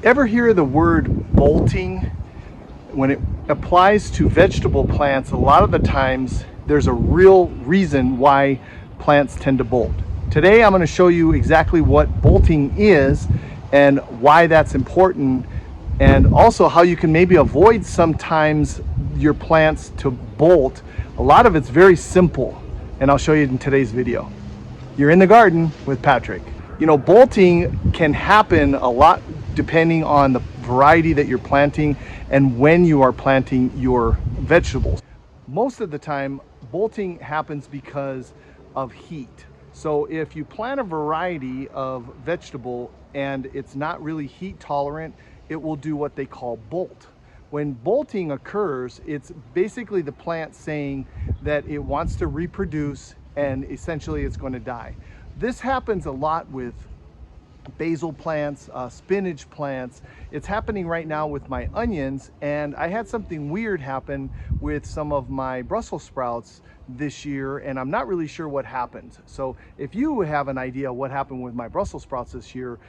Ever hear the word bolting? When it applies to vegetable plants, a lot of the times there's a real reason why plants tend to bolt. Today I'm going to show you exactly what bolting is and why that's important, and also how you can maybe avoid sometimes your plants to bolt. A lot of it's very simple, and I'll show you in today's video. You're in the garden with Patrick. You know, bolting can happen a lot depending on the variety that you're planting and when you are planting your vegetables. Most of the time, bolting happens because of heat. So if you plant a variety of vegetable and it's not really heat tolerant, it will do what they call bolt. When bolting occurs, it's basically the plant saying that it wants to reproduce and essentially it's going to die. This happens a lot with basil plants, spinach plants. It's happening right now with my onions, and I had something weird happen with some of my Brussels sprouts this year, and I'm not really sure what happened. So if you have an idea what happened with my Brussels sprouts this year,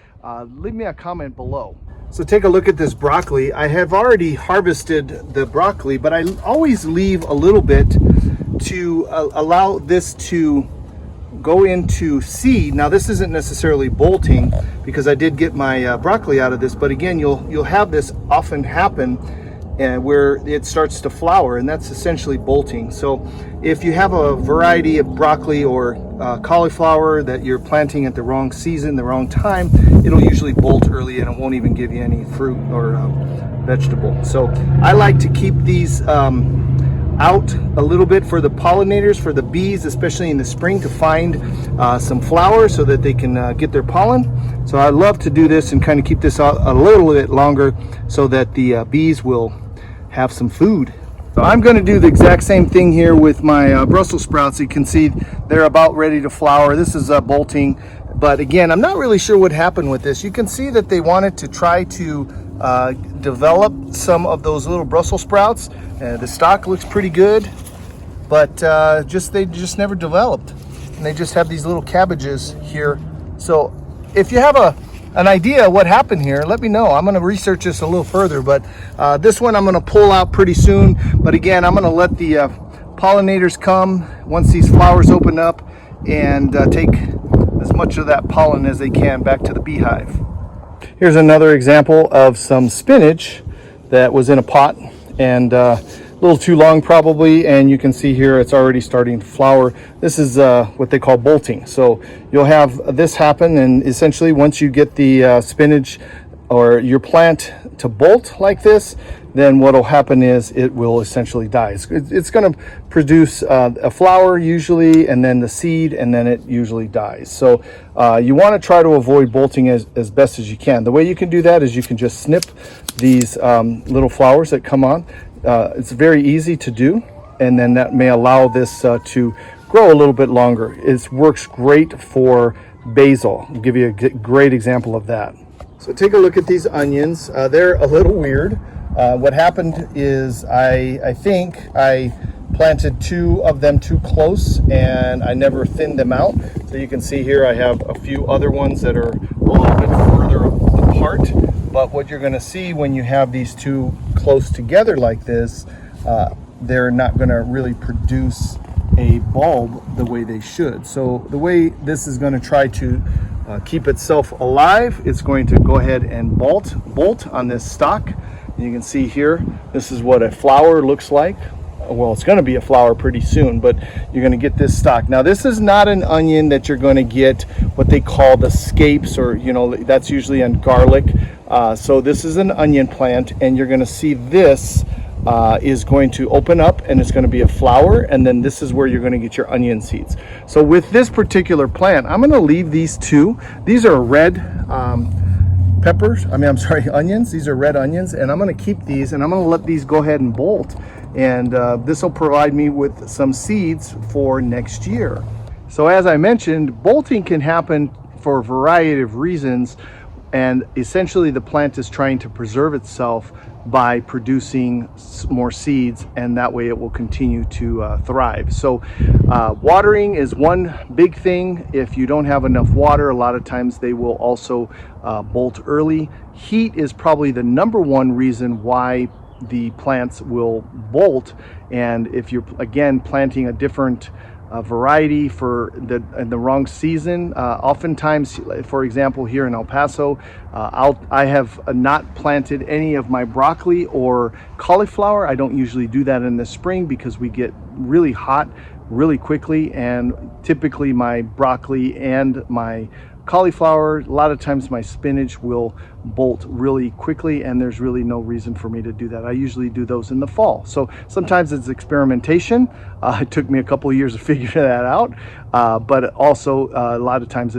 leave me a comment below. So take a look at this broccoli. I have already harvested the broccoli, but I always leave a little bit to allow this to go into seed. Now this isn't necessarily bolting because I did get my broccoli out of this, but again, you'll have this often happen where it starts to flower, and that's essentially bolting. So if you have a variety of broccoli or cauliflower that you're planting at the wrong season, the wrong time, it'll usually bolt early and it won't even give you any fruit or vegetable. So I like to keep these out a little bit for the pollinators, for the bees, especially in the spring, to find some flowers so that they can get their pollen. So I love to do this and kind of keep this out a little bit longer so that the bees will have some food. So I'm going to do the exact same thing here with my Brussels sprouts. You can see they're about ready to flower. This is bolting, but again, I'm not really sure what happened with this. You can see that they wanted to try to develop some of those little Brussels sprouts. The stalk looks pretty good, but they just never developed, and they just have these little cabbages here. So if you have an idea what happened here, let me know. I'm going to research this a little further, but this one I'm going to pull out pretty soon. But again, I'm going to let the pollinators come once these flowers open up and take as much of that pollen as they can back to the beehive. Here's another example of some spinach that was in a pot and a little too long probably, and you can see here it's already starting to flower. This is what they call bolting. So you'll have this happen, and essentially once you get the spinach or your plant to bolt like this, then what will happen is it will essentially die. It's going to produce a flower usually, and then the seed, and then it usually dies. So you want to try to avoid bolting as best as you can. The way you can do that is you can just snip these little flowers that come on. It's very easy to do, and then that may allow this to grow a little bit longer. It works great for basil. I'll give you a great example of that. So take a look at these onions. They're a little weird. What happened is I think I planted two of them too close and I never thinned them out. So you can see here I have a few other ones that are a little bit further apart. But what you're going to see when you have these two close together like this, they're not going to really produce a bulb the way they should. So the way this is going to try to keep itself alive, it's going to go ahead and bolt on this stalk. You can see here, this is what a flower looks like. Well, it's going to be a flower pretty soon, but you're going to get this stalk. Now, this is not an onion that you're going to get what they call the scapes, or, you know, that's usually on garlic. So this is an onion plant, and you're going to see this is going to open up, and it's going to be a flower, and then this is where you're going to get your onion seeds. So with this particular plant, I'm going to leave these two. These are red onions. These are red onions, and I'm going to keep these, and I'm going to let these go ahead and bolt, and this will provide me with some seeds for next year. So as I mentioned, bolting can happen for a variety of reasons, and essentially the plant is trying to preserve itself by producing more seeds, and that way it will continue to thrive. So watering is one big thing. If you don't have enough water, a lot of times they will also bolt early. Heat is probably the #1 reason why the plants will bolt. And if you're again planting a different variety in the wrong season, oftentimes, for example, here in El Paso, I have not planted any of my broccoli or cauliflower. I don't usually do that in the spring because we get really hot really quickly, and typically my broccoli and my cauliflower, a lot of times my spinach will bolt really quickly, and there's really no reason for me to do that. I usually do those in the fall. So sometimes it's experimentation. It took me a couple of years to figure that out, but also a lot of times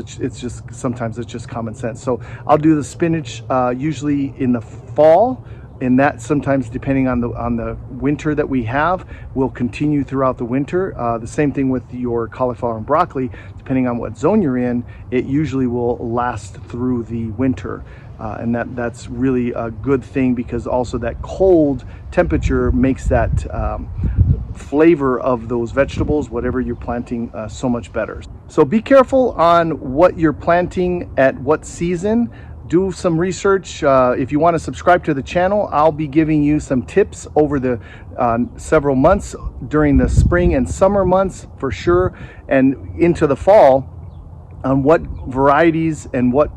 sometimes it's just common sense. So I'll do the spinach usually in the fall, and that sometimes, depending on the winter that we have, will continue throughout the winter. The same thing with your cauliflower and broccoli. Depending on what zone you're in, it usually will last through the winter. And that's really a good thing, because also that cold temperature makes that flavor of those vegetables, whatever you're planting, so much better. So be careful on what you're planting at what season. Do some research. If you want to subscribe to the channel, I'll be giving you some tips over the several months during the spring and summer months for sure, and into the fall, on what varieties and what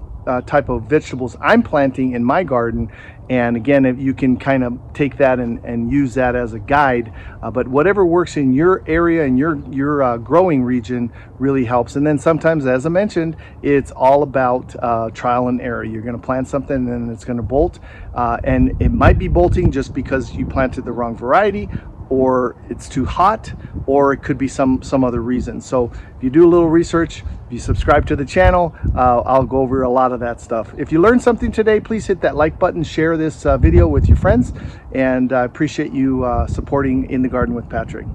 type of vegetables I'm planting in my garden. And again, if you can kind of take that and use that as a guide, but whatever works in your area and your growing region really helps. And then sometimes, as I mentioned, it's all about trial and error. You're going to plant something and then it's going to bolt, and it might be bolting just because you planted the wrong variety, or it's too hot, or it could be some other reason. So if you do a little research, if you subscribe to the channel, I'll go over a lot of that stuff. If you learned something today, please hit that like button, share this video with your friends, and I appreciate you supporting In the Garden with Patrick.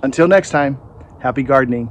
Until next time, happy gardening.